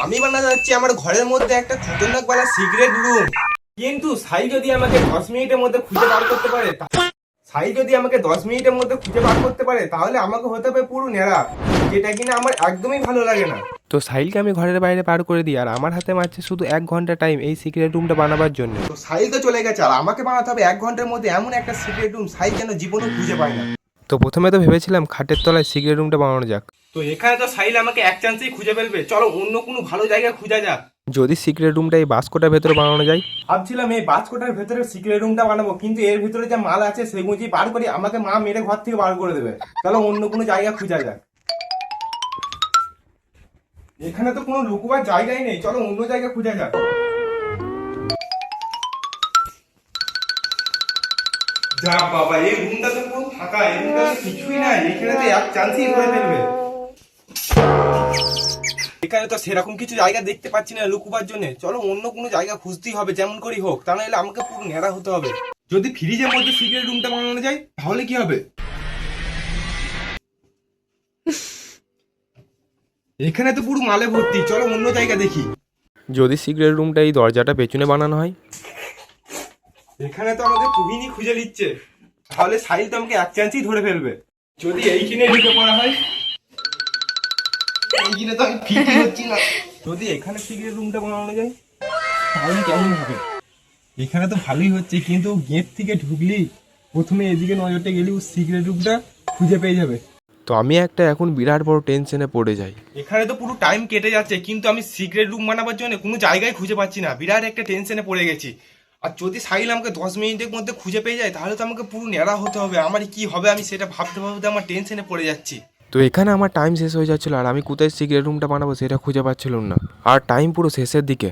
আমি বানাতে যাচ্ছি আমার ঘরের মধ্যে একটা খতরনাক বালা সিগারেট রুম। কিন্তু সাই যদি আমাকে 10 মিনিটের মধ্যে খুঁজে বার করতে পারে তাহলে আমাকে হতে হবে পুরো নেড়া, যেটা কিনা আমার একদমই ভালো লাগে না। তো সাহিলকে আমি ঘরের বাইরে পার করে দিই আর আমার হাতে মারছে শুধু 1 ঘন্টা টাইম এই সিক্রেট রুমটা বানাবার জন্য। তো সাই তো চলে গেছে আর আমাকে বানাতে হবে 1 ঘন্টার মধ্যে এমন একটা সিগারেট রুম সাই যেন জীবনে খুঁজে পায় না। তো প্রথমে তো ভেবেছিলাম খাটের তলায় সিক্রেট রুমটা বানানো যাক। তো এখানে তো সাইল আমাকে এক চান্সেই খুঁজে ফেলবে, চলো অন্য কোনো ভালো জায়গায় খুঁজে যাক। যদি সিক্রেট রুমটা এই বাস্কটার ভেতরে বানানো যায়। ভাবছিলাম এই বাস্কটার ভেতরে সিক্রেট রুমটা বানাবো, কিন্তু এর ভিতরে যে মাল আছে সেগুলো যদি বার করি আমাকে মা মেরে ঘর থেকে বার করে দেবে। চলো অন্য কোনো জায়গা খুঁজা যাক। এখানে তো কোনো লুকোবার জায়গাই নেই, চলো অন্য জায়গা খুঁজা যাক। যা বাবা, এই রুমটা তো পুরো ফাঁকা, এই রুমটা তো কিছুই নাই, এখানে তো এক চান্সই ধরে ফেলবে। এখানে তো সেরকম কিছু জায়গা দেখতে পাচ্ছি না লুকোবার জন্য, চলো অন্য কোনো জায়গা খুঁজতেই হবে যেমন করেই হোক, তা নাহলে আমাকে পুরো ন্যাড়া হতে হবে। যদি ফ্রিজের মধ্যে সিগারেট রুমটা বানানো যায় তাহলে কি হবে? এখানে তো পুরো মালে ভর্তি, চলো অন্য জায়গা দেখি। যদি সিক্রেট রুমটা এই দরজাটা পেছনে বানানো হয়। এখানে তো আমাকে তুহিনই খুঁজে নিচ্ছে, তাহলে সাইল তো আমাকে এক চান্সই ধরে ফেলবে। যদি এইখানে ঢুকে পড়া হয়, এইখানে তো আমি ফিটই হচ্ছি না। যদি এখানে সিগারেট রুমটা বানানো যায় তাহলে কেমন হবে? এখানে তো ভালোই হচ্ছে, কিন্তু গেট থেকে ঢুকলি প্রথমে এদিকে নজরটা গেলি ও সিগারেট রুমটা খুঁজে পেয়ে যাবে। তো আমি একটা এখন বিরাট বড় টেনশনে পড়ে যাই। এখানে তো পুরো টাইম কেটে যাচ্ছে, কিন্তু আমি সিগারেট রুম বানাবার জন্য কোনো জায়গায় খুঁজে পাচ্ছি না, বিরাট একটা টেনশনে পড়ে গেছি। আর যদি সাইল আমাকে 10 মিনিটের মধ্যে খুঁজে পেয়ে যায় তাহলে তো আমাকে পুরো ন্যাড়া হতে হবে, আমার কি হবে আমি সেটা ভাবতে ভাবতে আমার টেনশনে পড়ে যাচ্ছি। তো এখানে আমার টাইম শেষ হয়ে যাচ্ছিলো আর আমি কোথায় সিক্রেট রুমটা বানাবো সেটা খুঁজে পাচ্ছিলাম না, আর টাইম পুরো শেষের দিকে।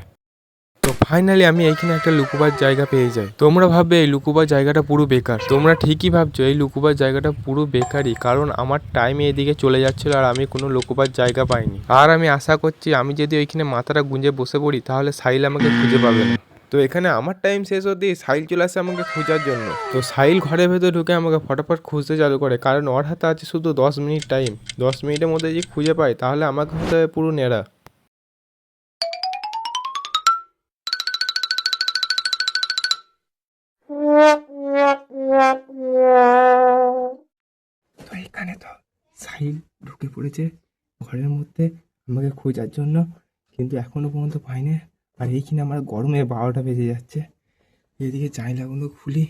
তো ফাইনালি আমি এইখানে একটা লুকুবার জায়গা পেয়ে যাই। তোমরা ভাববে এই লুকুবার জায়গাটা পুরো বেকার, তোমরা ঠিকই ভাবছো এই লুকুবার জায়গাটা পুরো বেকারই, কারণ আমার টাইম এদিকে চলে যাচ্ছিল আর আমি কোনো লুকুবার জায়গা পাইনি। আর আমি আশা করছি আমি যদি ওইখানে মাথাটা গুঁজে বসে পড়ি তাহলে সাইল আমাকে খুঁজে পাবে না। তো এখানে আমার টাইম শেষ হতে সাইল চলে আসে আমাকে খোঁজার জন্য। তো সাইল ঘরের ভেতরে ঢুকে আমাকে ফটাফট খুঁজতে চালু করে, কারণ ওর হাতে আছে শুধু 10 মিনিট টাইম। 10 মিনিটের মধ্যে যদি খুঁজে পাই তাহলে আমাকে হতে হবে পুরো নেড়া। তো এখানে তো সাইল ঢুকে পড়েছে ঘরের মধ্যে আমাকে খোঁজার জন্য, কিন্তু এখনো পর্যন্ত পাইনি। আর এইখানে আমার গরমে 12টা বেজে যাচ্ছে। এদিকে জানলাগুলো খুলি,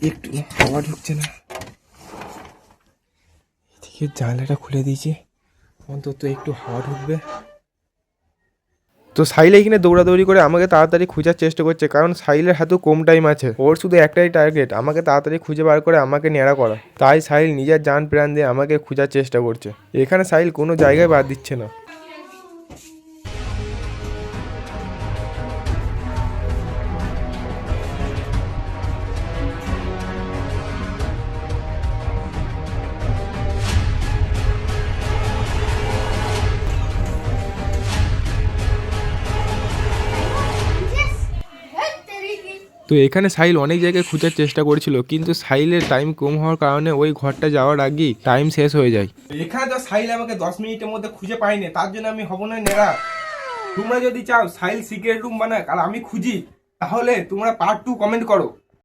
একটু হাওয়া ঢুকছে না। এদিকে জানলাটা খুলে দিয়েছি, অন্তত একটু হাওয়া ঢুকবে। তো সাইল এখানে দৌড়াদৌড়ি করে আমাকে তাড়াতাড়ি খোঁজার চেষ্টা করছে, কারণ সাইলের হাতেও কম টাইম আছে, ওর শুধু একটাই টার্গেট আমাকে তাড়াতাড়ি খুঁজে বার করে আমাকে ন্যাড়া করা। তাই সাইল নিজের জান প্রাণ দিয়ে আমাকে খোঁজার চেষ্টা করছে। এখানে সাইল কোনো জায়গায় বাদ দিচ্ছে না। তো এখানে সাইল অনেক জায়গায় খোঁজার চেষ্টা করেছিল, কিন্তু সাইলের টাইম কম হওয়ার কারণে ওই ঘরটা যাওয়ার আগেই টাইম শেষ হয়ে যায়। এখানে তো সাইল আমাকে 10 মিনিটের মধ্যে খুঁজে পাইনি, তার জন্য আমি হব না নেড়া। তোমরা যদি চাও সাইল সিগারেট রুম বানাক আর আমি খুঁজি, তাহলে তোমরা পার্ট 2 কমেন্ট করো।